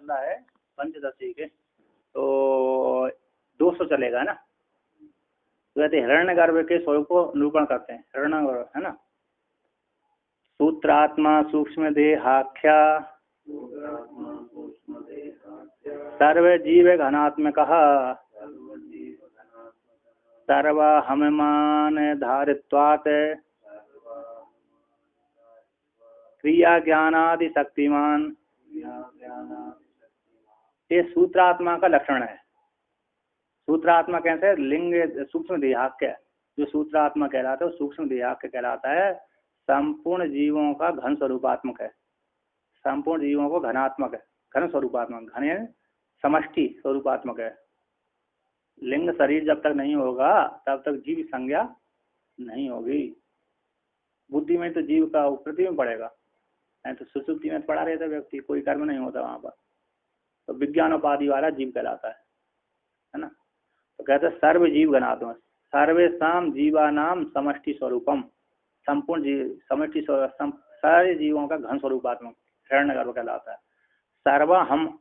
बंदा है पंचदशी के, तो 200 चलेगा ना। तो कहते हिरण्यगर्भ के स्वरूप को निरूपण करते हैं, हिरण्यगर्भ है ना। सूत्रात्मा सूक्ष्म देहाख्या सर्व जीव घनात्मक सर्वहमान धारित्वात् क्रिया ज्ञानादि शक्तिमान। ये सूत्रात्मा का लक्षण है। सूत्रात्मा कैसे? लिंग सूक्ष्म देहाख्य, जो सूत्रात्मा कहलाता है सूक्ष्म देहाख्य कहलाता है। संपूर्ण जीवों का घन स्वरूपात्मक है, संपूर्ण जीवों को घनात्मक है, घन स्वरूपात्मक, घन समष्टि स्वरूपात्मक है। लिंग शरीर जब तक नहीं होगा तब तक जीव संज्ञा नहीं होगी। बुद्धि में तो जीव का उपकृति में पड़ेगा, नहीं तो सुसुप्ति में पड़ा रहता व्यक्ति, कोई कर्म नहीं होता वहां पर, तो विज्ञान उपाधि वाला जीव कहलाता है ना। तो कहते सर्व जीव घनात्मक, सर्वेषाम जीवानाम समष्टि स्वरूपम, संपूर्ण जीव समष्टि सारे जीवों का घन स्वरूपात्मक हिरण्यगर्भ कहलाता है। सर्व हम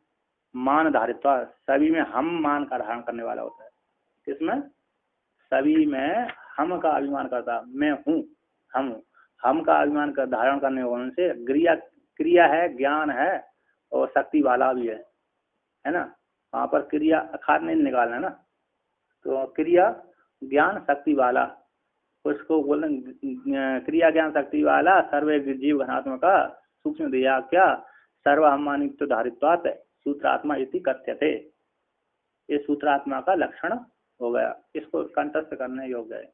मान धारित्व, सभी में हम मान का धारण करने वाला होता है। किसमें? सभी में हम का अभिमान करता, मैं हूँ, हम का अभिमान कर धारण करने वाले से क्रिया है, ज्ञान है और शक्ति वाला भी है ना। वहाँ पर क्रिया खाद नहीं निकालना है ना, तो क्रिया ज्ञान शक्ति वाला, उसको बोलना क्रिया ज्ञान शक्ति वाला सर्वे जीव घनात्मक सूक्ष्म देहाख्या सर्वहमानित्व धारित्वात् सूत्रात्मा इति कथ्यते। ये सूत्रात्मा का लक्षण हो गया, इसको कंठस्थ करने योग्य है।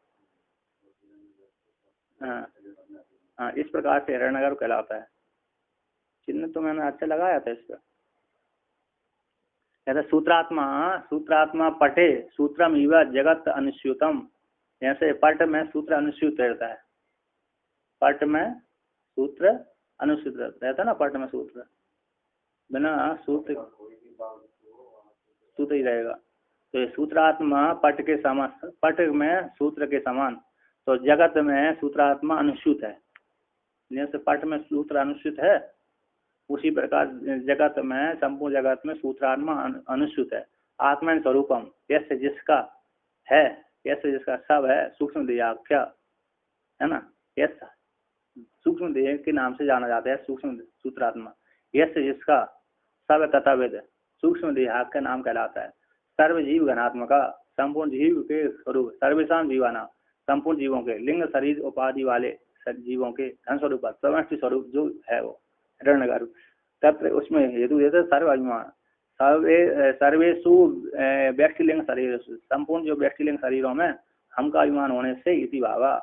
हाँ, इस प्रकार से हिरण्यगर्भ कहलाता है। चिन्ह तो मैंने अच्छा लगाया था इस पर। कहते सूत्रात्मा पटे सूत्रम इव जगत अनुस्यूतम, जैसे पट में सूत्र अनुस्यूत रहता है, पट में सूत्र अनुस्यूत रहता है ना, पट में सूत्र बिना सूत्र ही रहेगा। तो ये सूत्रात्मा पट के समान, पट में सूत्र के समान, तो जगत में सूत्रात्मा अनुस्यूत है। जैसे पट में सूत्र अनुस्यूत है, उसी प्रकार जगत में, संपूर्ण जगत में सूत्रात्मा अनुस्यूत है। आत्मा स्वरूपम, यस्य जिसका है, यस्य जिसका सब है, सूक्ष्म देहाख्या है ना, यस्य सूक्ष्म देह के नाम से जाना जाता है सूक्ष्म सूत्रात्मा। यस्य जिसका सब तथाविद सूक्ष्म देहाख्या नाम कहलाता है। सर्व जीव घनात्मका, संपूर्ण जीव के स्वरूप, सर्वेषाम जीवाना, संपूर्ण जीवों के, लिंग शरीर उपाधि वाले जीवों के घन स्वरूप समष्टि स्वरूप जो है वो हिरण्यगर्भ। तत्र उसमें हेतु देते सर्व अभिमान, सर्वेषु व्यक्तिलिंग शरीर, संपूर्ण जो व्यक्तिलिंग शरीरों में हम का अभिमान होने से इति भावा।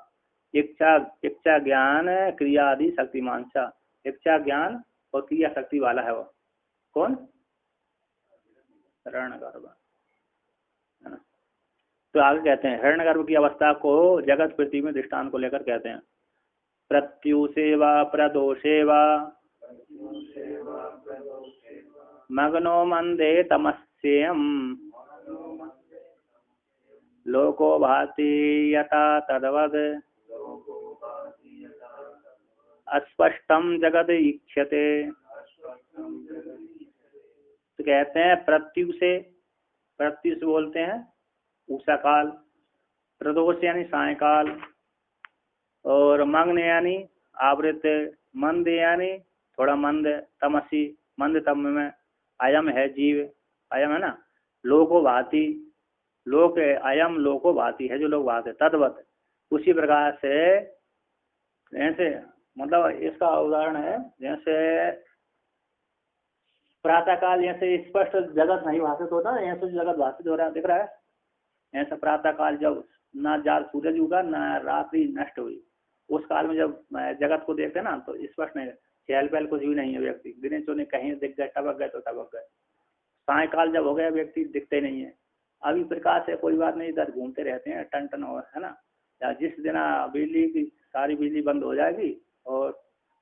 इच्छा ज्ञान क्रिया आदि शक्तिमान, इच्छा ज्ञान और क्रिया शक्ति वाला है वो कौन? हिरण्यगर्भ है ना। तो आगे कहते हैं हिरण्यगर्भ की अवस्था को जगत पृथ्वी में दृष्टांत को लेकर कहते हैं। प्रत्युसेवा प्रदोषेवा मग्नो मंदे तमस्येयम् लोको भाति यथा तद्वद अस्पष्टम जगद ईक्षते। तो कहते हैं प्रत्यु से बोलते हैं उषा काल, प्रदोष यानी सायकाल, और मग्न यानी आवृत, मंद यानी थोड़ा मंद, तमसी मंद तम में, अयम है जीव, अयम है ना, लोको भाति, लोक अयम लोको भाति है जो लोग भाते, तद्वत उसी प्रकार से। ऐसे मतलब इसका उदाहरण है जैसे प्रातः काल जैसे स्पष्ट जगत नहीं भाषित होता, ऐसे जगत भाषित हो रहा है, दिख रहा है। ऐसा प्रातः काल जब ना जाल सूरज उगा ना रात्रि नष्ट हुई, उस काल में जब जगत को देखते ना तो स्पष्ट नहीं, चहल पहल कुछ भी नहीं है, व्यक्ति गिने चुने कहीं दिख गए, टपक गए तो टपक गए। सायकाल जब हो गया व्यक्ति दिखते नहीं है। अभी प्रकाश है कोई बात नहीं, इधर घूमते रहते हैं टन टन, है ना। या जिस दिन बिजली की सारी बिजली बंद हो जाएगी और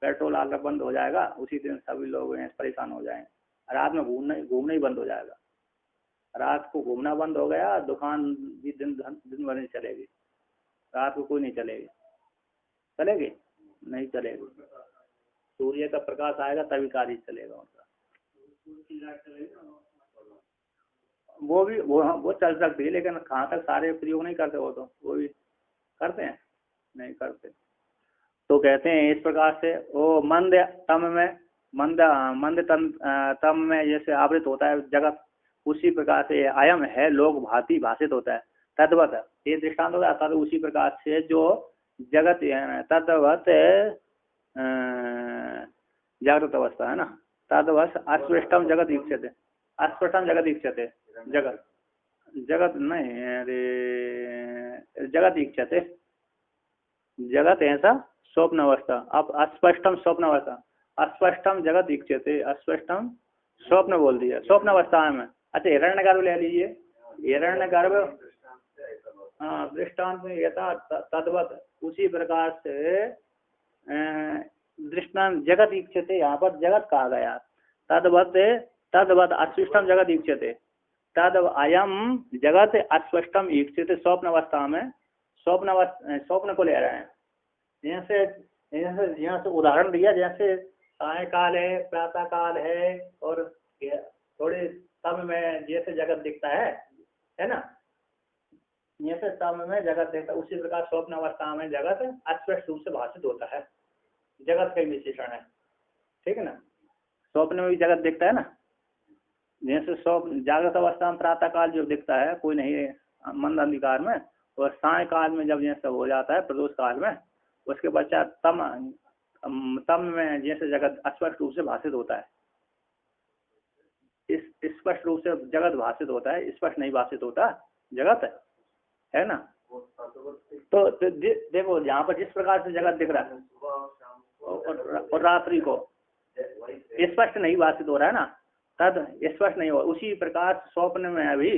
पेट्रोल आना बंद हो जाएगा, उसी दिन सभी लोग परेशान हो जाएंगे। रात में घूमना ही बंद हो जाएगा। रात को घूमना बंद हो गया, दुकान भी दिन भर नहीं चलेगी, रात को कोई नहीं चलेगी, चलेगी नहीं चलेगी। सूर्य का प्रकाश आएगा तभी कार्य चलेगा उनका। वो भी वो चल सकती है, लेकिन कहाँ तक सारे प्रयोग नहीं करते, वो भी करते हैं, नहीं करते। तो कहते हैं इस प्रकार से वो मंद तम में मंद तम में जैसे आवृत होता है जगत, उसी प्रकार से अयम है लोक भांति भाषित होता है। तद्वत ये दृष्टांत हो गया। उसी प्रकार से जो जगत तद्वत जागृत अवस्था है ना, तद्वत अस्पृष्टम जगत ईक्षते, अस्पृष्टम जगत ईक्षते, जगत जगत नहीं, अरे जगत ईक्षते, जगत ऐसा स्वप्न अवस्था। अब अस्पष्टम स्वप्न अवस्था, अस्पष्टम जगत ईक्षते, अस्पष्टम स्वप्न बोल दिया, स्वप्न अवस्था में। अच्छा हिरण्य गर्भ ले लीजिए, हिरण्य गर्भ, हाँ दृष्टांत में यथा तद्वत उसी प्रकार से दृष्टांत जगत ईक्षते, यहाँ पर जगत कहा गया। तद्वत तद्वत अस्पष्टम जगत ईक्षते, तद अयम जगत अस्पष्टम ईक्षते स्वप्न अवस्था में, स्वप्न को ले रहे हैं। यहाँ से उदाहरण दिया, जैसे सायकाल है, प्रातः काल है, और थोड़े समय में जैसे जगत दिखता है ना, जैसे समय में जगत दिखता है, उसी प्रकार स्वप्न अवस्था में जगत अस्पष्ट रूप से भाषित होता है। जगत का विशेषण है, ठीक है ना। स्वप्न में भी जगत दिखता है ना, जैसे स्वप्न जागृत अवस्था में प्रातः काल जो दिखता है कोई नहीं मंद अंधकार में, और सायकाल में जब जैसे हो जाता है प्रदोष काल में, उसके पश्चात तम में जैसे जगत स्पष्ट रूप से भाषित होता है। इस स्पष्ट रूप से जगत भाषित होता है, स्पष्ट नहीं भाषित होता जगत, है ना। तो देखो यहाँ पर जिस प्रकार से जगत दिख रहा है और रात्रि को स्पष्ट नहीं भाषित हो रहा है ना, तद स्पष्ट नहीं हो, उसी प्रकार स्वप्न में अभी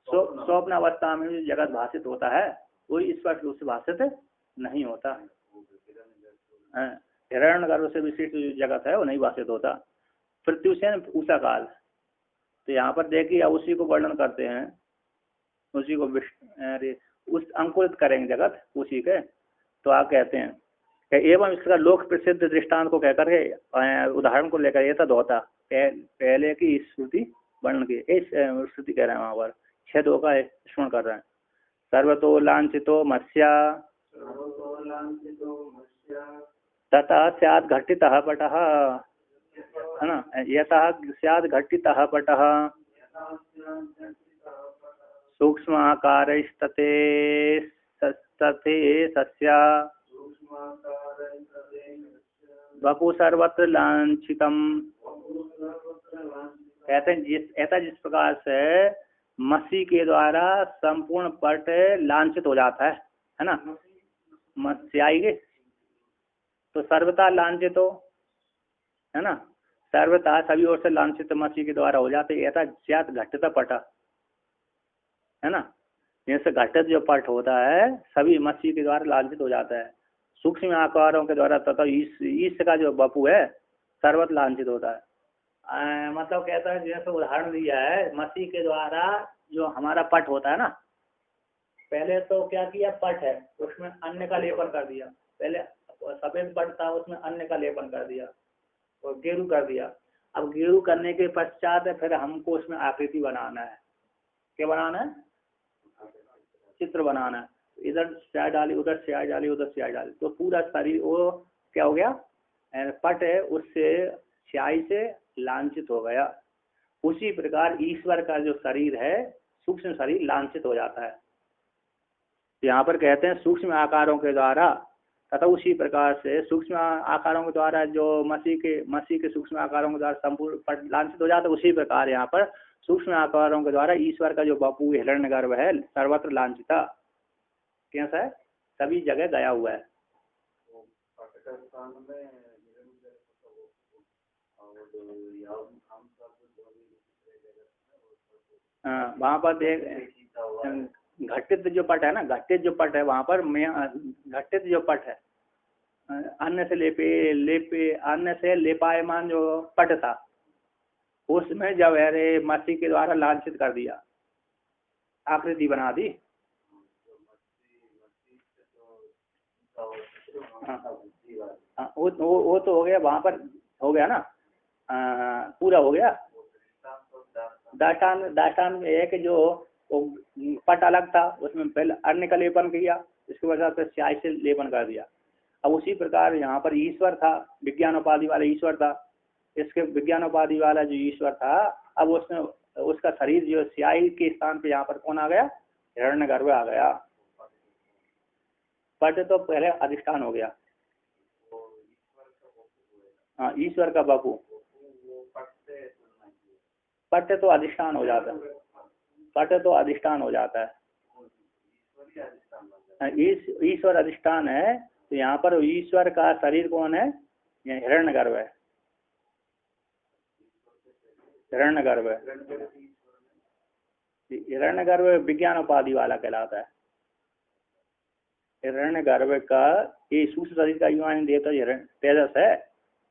स्वप्न अवस्था में भी जगत भाषित होता है, वही स्पष्ट रूप से भाषित नहीं होता। हिरण्य गर्भ से विशिष्ट जगत है वो नहीं भाषित होता। प्रत्युषेण उषा काल, तो यहाँ पर देखिए उसी को वर्णन करते हैं, उसी को उस अंकुरित करेंगे जगत उसी के। तो आप कहते हैं कि एवं इसका लोक प्रसिद्ध दृष्टांत को कहकर के उदाहरण को लेकर ये तद होता पहले की श्रुति वर्णन की, श्रुति कह रहे हैं वहां पर 6:2 का स्मरण कर रहे हैं। सर्वतो लांछितो मत्स्या ततः स्यात् घटितः पटः, है ना, यतः स्यात् घटितः पटः सूक्ष्म आकारस्तते सस्या वपु सर्वत्र लांछितम। कहते हैं ऐसा जिस प्रकार से मसी के द्वारा संपूर्ण पट लांछित हो जाता है ना, मत्स्याई के तो सर्वथा लांछित हो, है ना, सर्वथा सभी ओर से लांछित मसी के द्वारा हो जाते, ऐसा ज्यादा घटित पट, है ना। जैसे घटित जो पट होता है सभी मसी के द्वारा लांछित हो जाता है, सूक्ष्म आकारों के द्वारा तथा ईश का जो बपू है सर्वत्र लांछित होता है। मतलब कहता है जैसे उदाहरण दिया है, मसी के द्वारा जो हमारा पट होता है ना, पहले तो क्या किया, पट है उसमें अन्न का लेपन कर दिया, पहले सफेद पट था उसमें अन्न का लेपन कर दिया और गेरू कर दिया। अब गेरू करने के पश्चात फिर हमको उसमें आकृति बनाना है, क्या बनाना है, चित्र बनाना है। इधर स्याही डाली, उधर स्याही डाली, उधर स्याही डाली, तो पूरा शरीर वो क्या हो गया, पट है उससे स्याही से लांछित हो गया। उसी प्रकार ईश्वर का जो शरीर है सूक्ष्म शरीर लांछित हो जाता है। यहाँ पर कहते हैं सूक्ष्म आकारों के द्वारा तथा उसी प्रकार से सूक्ष्म आकारों के द्वारा जो मसीह के सूक्ष्म आकारों के द्वारा संपूर्ण पट लांछित हो जाता है, उसी प्रकार यहाँ पर सूक्ष्म आकारों के द्वारा ईश्वर का जो बपू हिरण्यगर्भ है सर्वत्र लांछिता, कैसा है, सभी जगह गया हुआ है। वहाँ पर देख घटित जो पट है ना, घटित जो पट है वहाँ पर घटित जो पट है अन्न से लेपायमान जो पट था उसमें जब है मसीह के द्वारा लांछित कर दिया, आकृति बना दी। वो तो हो गया, वहाँ पर हो गया ना, पूरा हो गया। दाष्टान में है कि जो वो पट अलग था, उसमें पहले अन्न का लेपन किया, इसके बाद फिर स्याही से लेपन कर दिया। अब उसी प्रकार यहाँ पर ईश्वर था, विज्ञान उपाधि वाला ईश्वर था। इसके विज्ञान उपाधि वाला जो ईश्वर था, अब उसमें उसका शरीर जो स्याही के स्थान पे यहाँ पर कौन आ गया? हिरण्यगर्भ आ गया। पट तो पहले अधिष्ठान हो गया। हाँ, ईश्वर का बापू। पट तो अधिष्ठान हो जाता है, पट तो अधिष्ठान हो जाता है। ईश्वर अधिष्ठान है, तो यहाँ पर ईश्वर का शरीर कौन है? ये हिरण्यगर्भ है, हिरण्यगर्भ है। हिरण्यगर्भ विज्ञान उपाधि वाला कहलाता है। हिरण्यगर्भ का ये सूक्ष्म शरीर का युवान देवता तेजस है,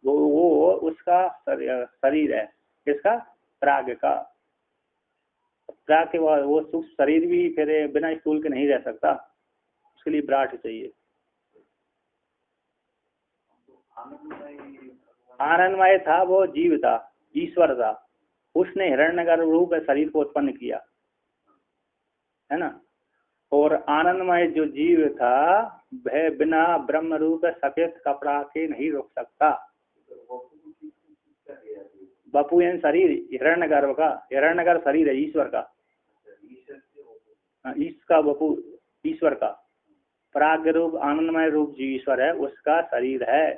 वो उसका शरीर है। किसका? प्राग का। प्राग के बाद वो सूक्ष्म शरीर भी फिर बिना स्थूल के नहीं रह सकता, उसके लिए विराट चाहिए। आनंदमय था, वो जीव था, ईश्वर था, उसने हिरण्यगर्भ रूप शरीर को उत्पन्न किया, है ना। और आनंदमय जो जीव था वह बिना ब्रह्म रूप सफेद कपड़ा के नहीं रुक सकता। बपू यानी शरीर हिरण्यगर्भ का, हिरण्यगर्भ शरीर है ईश्वर का। इसका बपू ईश्वर का प्राग रूप आनंदमय रूप जो ईश्वर है उसका शरीर है।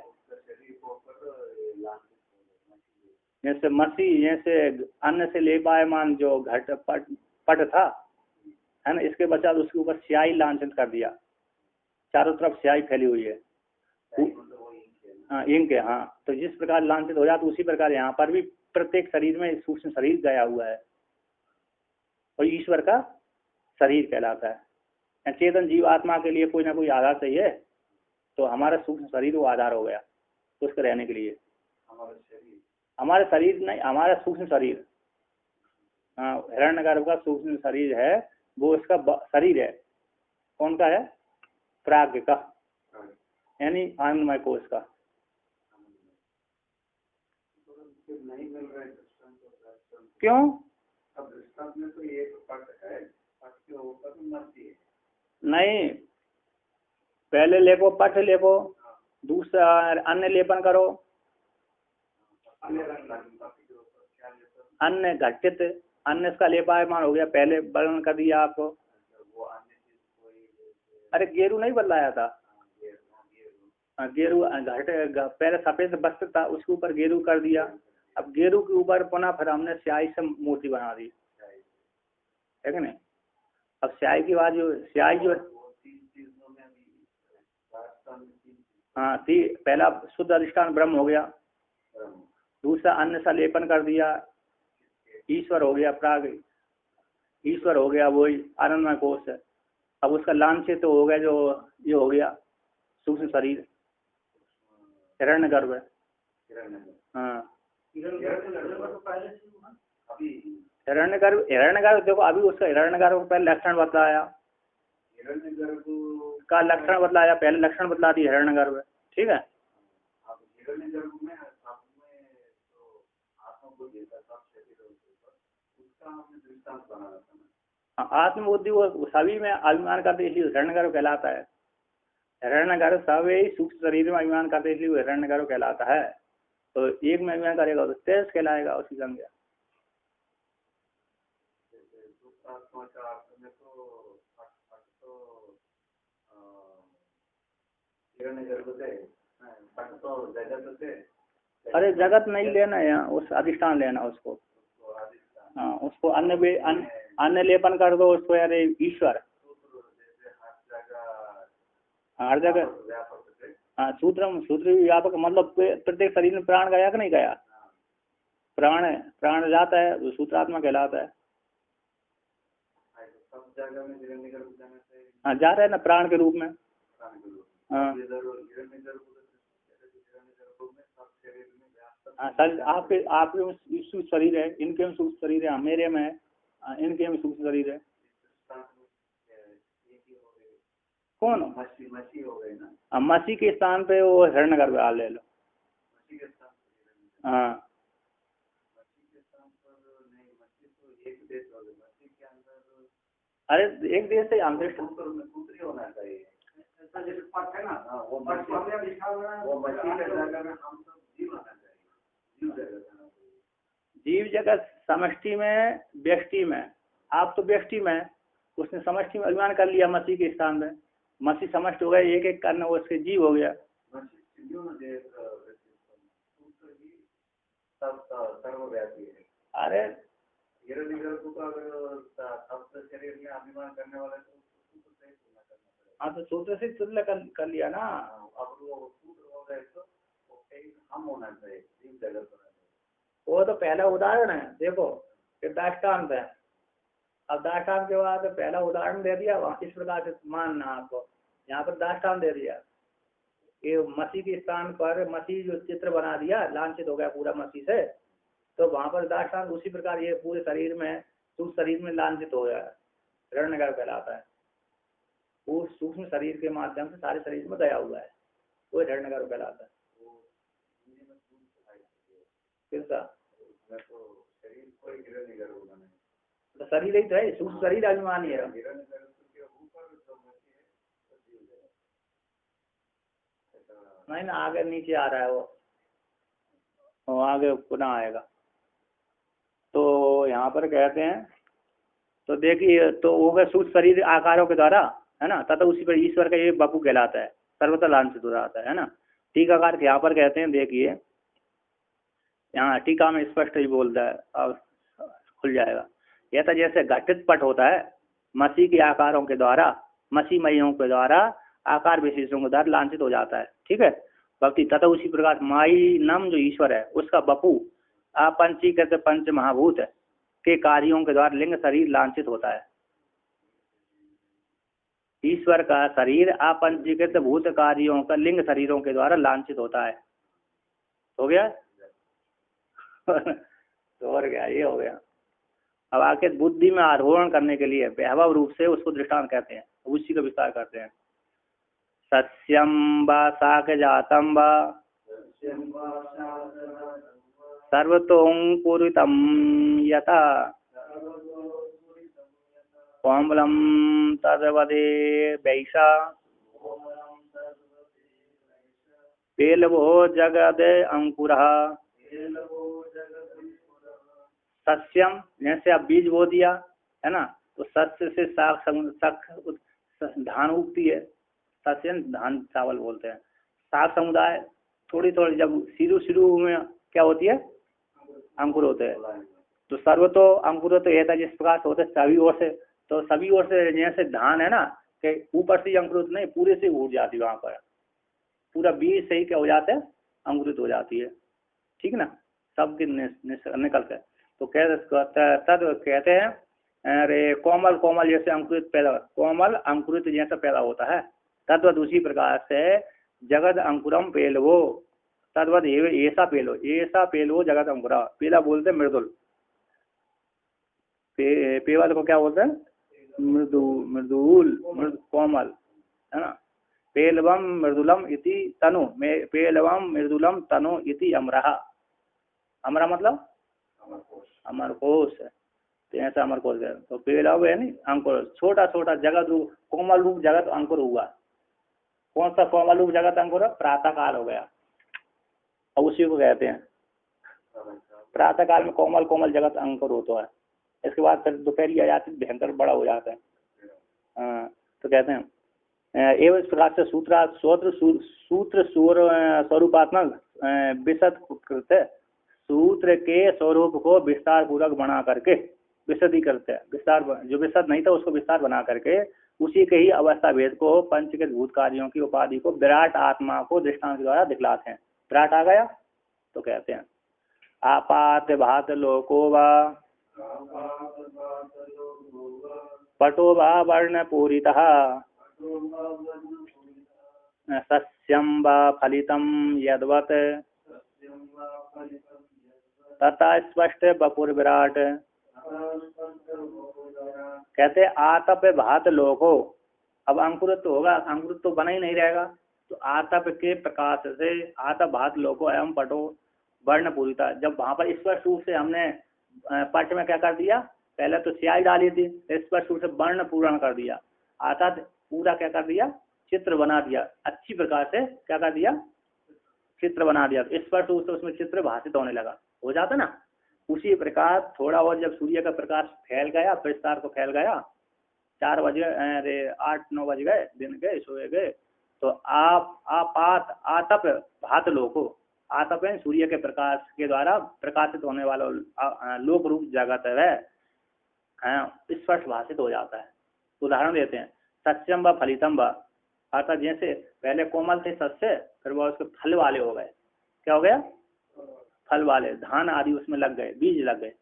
जैसे मसी, जैसे अन्न से लेपायमान जो घट पट था, है ना, इसके बचाव उसके ऊपर स्याही लांछित कर दिया, चारों तरफ स्याही फैली हुई है। हाँ, इंक है। हाँ, तो जिस प्रकार लांछित हो जाता उसी प्रकार यहाँ पर भी प्रत्येक शरीर में सूक्ष्म शरीर गया हुआ है और ईश्वर का शरीर कहलाता है। चेतन जीव आत्मा के लिए कोई ना कोई आधार चाहिए, तो हमारा सूक्ष्म शरीर वो आधार हो गया उसके रहने के लिए। हमारा शरीर नहीं, हमारा सूक्ष्म शरीर। हाँ, हिरण्यगर्भ का सूक्ष्म शरीर है, वो उसका शरीर है। कौन का है? प्राग का, यानी आनंदमय कोश का। क्यों? नहीं, पहले लेपो पट लेपो, दूसरा अन्य लेपन करो। अन्य घटित, अन्य इसका लेपायमान हो गया, पहले वर्णन कर दिया आपको। अरे गेरू नहीं बदलाया था, गेरू घट पहले सफेद वस्त्र था उसके ऊपर गेरू कर दिया, अब गेरू के ऊपर पुनः फिर हमने स्याही से मूर्ति बना दी, है कि नहीं। अब स्याही की बात जो स्याही जो हाँ थी, पहला शुद्ध अधिष्ठान ब्रह्म हो गया, दूसरा अन्य सा लेपन कर दिया, ईश्वर हो गया, प्राग ईश्वर हो गया, वही आनंदमय कोश है। अब उसका लांछित तो हो गया जो ये हो गया सूक्ष्म शरीर, हिरण्यगर्भ है। हाँ, हिरण्यगर्भ देखो, अभी उसका हिरण्यगर्भ पहले लक्षण बतलाया, का लक्षण बतलाया, पहले लक्षण बतला दी हिरण्यगर्भ, ठीक है। आत्मबुद्धि वो सभी में अभिमान करते इसलिए हिरण्यगर्भ कहलाता है। हिरण्यगर्भ सभी सूक्ष्म शरीर में अभिमान करते इसलिए हिरण्यगर्भ कहलाता है। तो एक में अभिमान करेगा तो तेज कहलाएगा, उसकी संज्ञा। अरे जगत नहीं लेना है यहाँ, उस अधिष्ठान लेना उसको। हाँ, उसको अन्य लेपन कर दो उसको, अरे ईश्वर हर जगह। हाँ, सूत्र भी व्यापक, मतलब प्रत्येक शरीर में प्राण गया कि नहीं गया? प्राण जाता है तो सूत्रात्मा कहलाता है। हाँ, जा रहा है ना प्राण के रूप में। हाँ, आपके सूक्ष्म शरीर है, इनके में सूक्ष्म शरीर है, मेरे में इनके में सूक्ष्म शरीर है। कौन? मसीह के स्थान पे वो हिरण्यगर्भ ले लो। हाँ, अरे एक देश से अंतरिक्ष होना चाहिए, जैसे पट है ना, वो पट में लिखा हुआ है, वो मछली के जगह में हम सब जीव आना चाहिए, जीव जगत, जीव जगत समष्टि में व्यष्टि में। आप तो व्यष्टि में, उसने समष्टि में अभिमान कर लिया मसीह के स्थान में, मसीह समष्टि हो गया, एक एक करना वो उसके जीव हो गया। सर्वव्यापी है। अरे शरीर में अभिमान करने वाला हाँ तो सूत्र से तुल्य कर लिया ना। अब वो सूत्र हो गए तो हम होना चाहिए, जीव जगत होना चाहिए। वो तो पहला उदाहरण है, देखो फिर दाष्टान्त है। अब दाष्टान्त के बाद पहला उदाहरण दे दिया, वहाँ इस प्रकार से मानना आपको, यहाँ पर दाष्टान्त दे दिया। ये मसीह के स्थान पर मसीह जो चित्र बना दिया, लांछित हो गया पूरा मसीह से, तो वहां पर दाष्टान्त उसी प्रकार ये पूरे शरीर में, सूक्ष्म शरीर में लांछित हो गया, हिरण्यगर्भ कहलाता है। वो सूक्ष्म शरीर के माध्यम से सारे शरीर में गया हुआ है, वो हिरण्यगर्भ कहलाता है। तो शरीर ही तो है, सूक्ष्म शरीर अभिमानी है। नहीं ना, आगे नीचे आ रहा है वो आगे पुनः आएगा। तो यहाँ पर कहते हैं, तो देखिए तो वो गए सूक्ष्म शरीर आकारों के द्वारा, है ना, तथा उसी पर ईश्वर का ये बपू कहलाता है, सर्वथा लांछित हो जाता है ना। टीकाकार यहाँ पर कहते हैं, देखिए यहाँ टीका में स्पष्ट ही बोलता है, अब खुल जाएगा। यह तो जैसे घटित पट होता है मसीह के आकारों के द्वारा, मसीह मइयों के द्वारा आकार विशेषों के द्वारा लांछित हो जाता है, ठीक है भक्ति। तथा उसी प्रकार माई नम जो ईश्वर है, उसका बपू अपंचीकृत पंच महाभूत के कार्यों के द्वारा लिंग शरीर लांछित होता है। ईश्वर का शरीर अपंचीकृत भूत कार्यों का लिंग शरीरों के द्वारा लांछित होता है। हो गया तो और क्या, ये हो गया। अब आके बुद्धि में आरोहण करने के लिए वैभव रूप से उसको दृष्टांत कहते हैं, उसी का विस्तार करते हैं। सस्यम व शाक जातम व सर्वतोंकुरितम यथा कोमलम तद्वदे वैसा पेलवो जगद अंकुरः। सस्यम जैसे आप बीज बो दिया है ना, तो सस्य से साग धान उगती है, सस्य धान चावल बोलते हैं। साग समुदाय थोड़ी थोड़ी जब शुरू में क्या होती है, अंकुर होते हैं। तो सर्वतो अंकुर तो ये था जिस प्रकार से होते सभी ओर से, तो सभी ओर से जैसे धान है ना कि ऊपर से अंकुरित नहीं, पूरे से उड़ जाती है, वहां पर पूरा बीज से ही क्या हो जाता है, अंकुरित हो जाती है, ठीक ना, सब निकलते हैं। तो तद कहते हैं अरे कोमल कोमल जैसे अंकुरित पैदा, कोमल अंकुरित जैसा पैदा होता है, तद्वत उसी प्रकार से जगत अंकुरम पेलवो, तद्वत ऐसा पेलवो जगत अंकुरा। पेला बोलते हैं मृदुल, पेवल को क्या बोलते हैं, मृदुल कोमल, है ना। पेलवम मृदुलम इति तनु, पेलवम मृदुलम तनु इति अमरः। अमरा मतलब अमरकोश, तो ऐसा अमरकोश है। तो पेलव है नहीं अंकुर, छोटा छोटा जगत रूप, कोमल रूप जगत अंकुर हुआ। कौन सा कोमल रूप जगत अंकुर? प्रातः काल हो गया, और उसी को कहते हैं प्रातः काल में कोमल कोमल जगत अंकुर होता है। इसके बाद फिर दोपहरी आ जाती, भयंकर बड़ा हो जाता है। तो कहते हैं एवं इस प्रकार से सूत्र स्वरूपात्मक विशद कृत, सूत्र के स्वरूप को विस्तार पूर्वक बना करके विशदी करते हैं। विस्तार जो विशद नहीं था उसको विस्तार बना करके उसी के ही अवस्था भेद को, पंचकृत भूत कार्यों की उपाधि को, विराट आत्मा को दृष्टांत के द्वारा दिखलाते हैं। विराट आ गया तो कहते हैं आपात भात लोको वा पटो वा वर्ण पूरितः सस्यम वा फलितम यद्वत् तथा स्पष्ट बपुर विराट। कहते आतप भात लोको, अब अंकुरित तो होगा, अंकुरित तो बना ही नहीं रहेगा, तो आतप के प्रकाश से आतप भात लोको एवं पटो वर्ण पूरिता, जब वहां पर स्पष्ट रूप से हमने पट में क्या कर दिया, पहले तो स्याही डाली थी, स्पष्ट रूप से वर्ण पूर्ण कर दिया, अर्थात पूरा क्या कर दिया, चित्र बना दिया, अच्छी प्रकार से क्या कर दिया, चित्र बना दिया, तो स्पष्ट रूप से उसमें चित्र भाषित होने लगा, हो जाता ना। उसी प्रकार थोड़ा और जब सूर्य का प्रकाश फैल गया, विस्तार को फैल गया, 4 बजे, अरे 8-9 बज गए, दिन गए, सोए गए, तो आपात आतप भात लोको, आतप है सूर्य के प्रकाश के द्वारा प्रकाशित होने वाला लोक रूप जगत है, स्पष्ट भाषित हो जाता है। उदाहरण देते हैं, सत्यम व फलितम व, अर्थात जैसे पहले कोमल थे सस्य, फिर वह उसके फल वाले हो गए, क्या हो गया, फल वाले, धान आदि उसमें लग गए, बीज लग गए,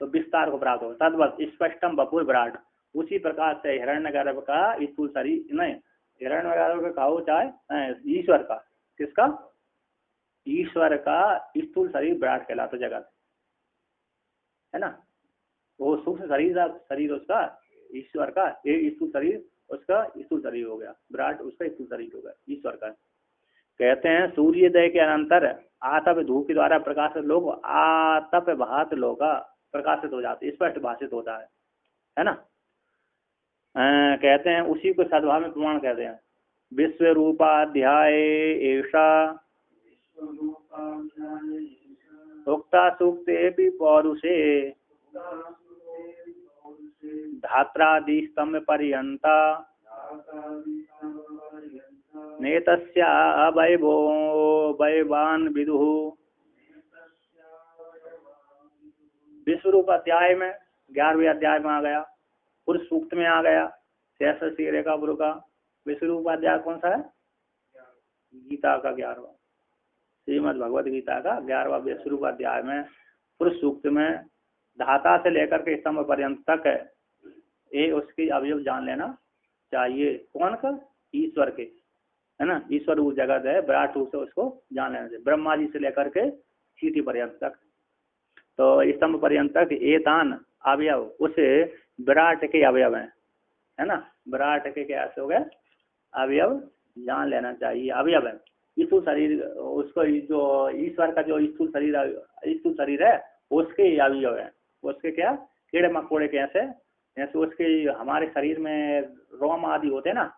तो विस्तार को प्राप्त हो। तद्वत स्पष्टम बपुर विराट, उसी प्रकार से हिरण्यगर्भ का स्थूल शरीर, नहीं हिरण्यगर्भ का कहो चाहे ईश्वर का, किसका, ईश्वर का स्थूल शरीर विराट कहलाता जगत है ना। वो सूक्ष्म शरीर उसका ईश्वर का, ये स्थूल शरीर उसका स्थूल शरीर हो गया, विराट उसका स्थूल शरीर हो गया ईश्वर का। कहते हैं सूर्योदय के अनंतर आतप धूप के द्वारा प्रकाशित लोग आतप भात लोग प्रकाशित हो जाते, स्पष्ट भाषित होता है ना। कहते हैं उसी को सद्भाव में प्रमाण कहते हैं। विश्व रूपाध्याय ऐसा उक्ता सूक्ते पौरुषे धात्रादि स्तंभ पर्यंता नेतस्या अवैवो वैवान विदुः। विश्व रूप अध्याय में 11वें अध्याय में आ गया, पुरुष सूक्त में आ गया, शेष सिरे का गुरु का। विश्व रूप अध्याय कौन सा है, गीता का 11वां, श्रीमद् भगवद गीता का 11वां विश्व रूप अध्याय में पुरुष सूक्त में धाता से लेकर के स्तंभ पर्यंत तक ये उसकी अवयव जान लेना चाहिए। कौन का, ईश्वर के, है ना। ईश्वर वो जगत है, विराट रूप से उसको जान लेना चाहिए, ब्रह्मा जी से लेकर के चीटी पर्यंत तक। तो स्तंभ पर्यंत तक एतान अवयव उसे विराट के अवयव है ना। विराट के कैसे हो गए अवयव, जान लेना चाहिए, अवयव है। स्थूल शरीर उसको, जो ईश्वर का जो स्थूल शरीर है उसके अवयव है। उसके क्या, कीड़े मकोड़े कैसे, जैसे उसके हमारे शरीर में रोम आदि होते हैं ना,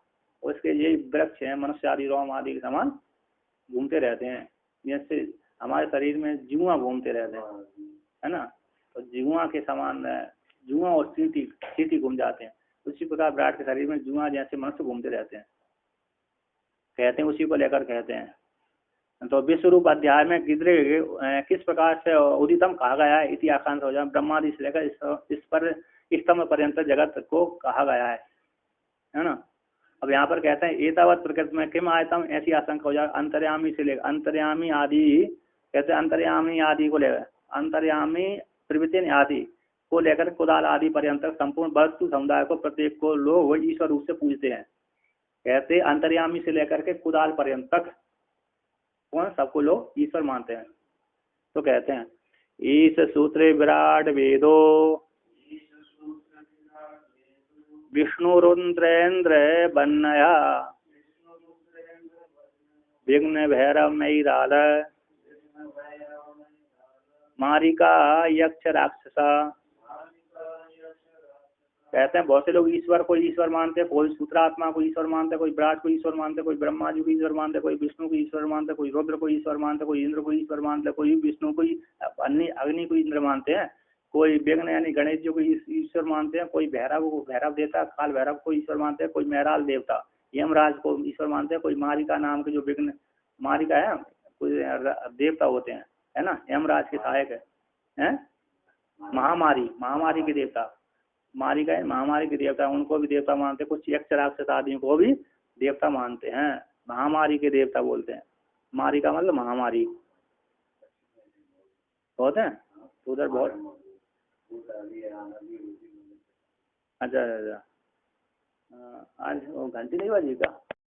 उसके यही वृक्ष है, मनुष्य आदि रोम आदि के समान घूमते रहते हैं। जैसे हमारे शरीर में जुआ घूमते रहते हैं, है ना, तो जुआ के समान जुआ और चींटी घूम जाते हैं। उसी प्रकार विराट के शरीर में जुआ जैसे मनुष्य घूमते रहते हैं, कहते हैं, उसी को लेकर कहते हैं। तो विश्व रूप अध्याय में किस प्रकार से उदितम कहा गया है, इति आकांक्षा हो जाए, ब्रह्मादि से लेकर इस पर स्तंभ पर्यंत जगत को कहा गया है ना। अब यहाँ पर कहते हैं एतावत प्रकृति में किम आयतम, ऐसी आशंका हो जाए, अंतर्यामी से लेकर अंतर्यामी आदि, कहते हैं अंतर्यामी आदि को लेकर, अंतर्यामी प्रवृत्ति आदि को लेकर कुदाल आदि पर्यंत संपूर्ण वस्तु समुदाय को, प्रत्येक को लोग ईश्वर रूप से पूजते हैं। कहते अंतर्यामी से लेकर के कुदाल पर्यंत तक कौन, सबको लोग ईश्वर मानते हैं। तो कहते हैं ईश सूत्रे विराट वेदो विष्णु रुद्रेन्द्र बन्नया विघ्न भैरव मैराल मारिका यक्ष राक्षसा। कहते हैं बहुत से लोग ईश्वर को ईश्वर मानते हैं, कोई सूत्रात्मा को ईश्वर मानते हैं, कोई विराट को ईश्वर मानते हैं, कोई ब्रह्मा जी को ईश्वर मानते हैं, कोई विष्णु को ईश्वर मानते हैं, कोई रुद्र को ईश्वर मानते हैं, कोई इंद्र को ईश्वर मानते हैं, कोई विष्णु को, अग्नि को इंद्र मानते हैं, कोई विघ्न यानी गणेश जी को ईश्वर मानते हैं, कोई भैरव को भैरव देवता काल भैरव को ईश्वर मानते हैं, कोई मैराल देवता यमराज को ईश्वर मानते हैं, कोई मारिका नाम के जो विघ्न मारिका है कोई देवता होते हैं, है ना, यमराज के सहायक है, महामारी के देवता, मारिका है महामारी के देवता, उनको भी देवता मानते हैं। कुछ यक्ष राक्षस आदि को भी देवता मानते हैं, महामारी के देवता बोलते हैं। मारिका मतलब महामारी होते हैं, उधर बहुत अच्छा आज वो घंटी नहीं बजी का।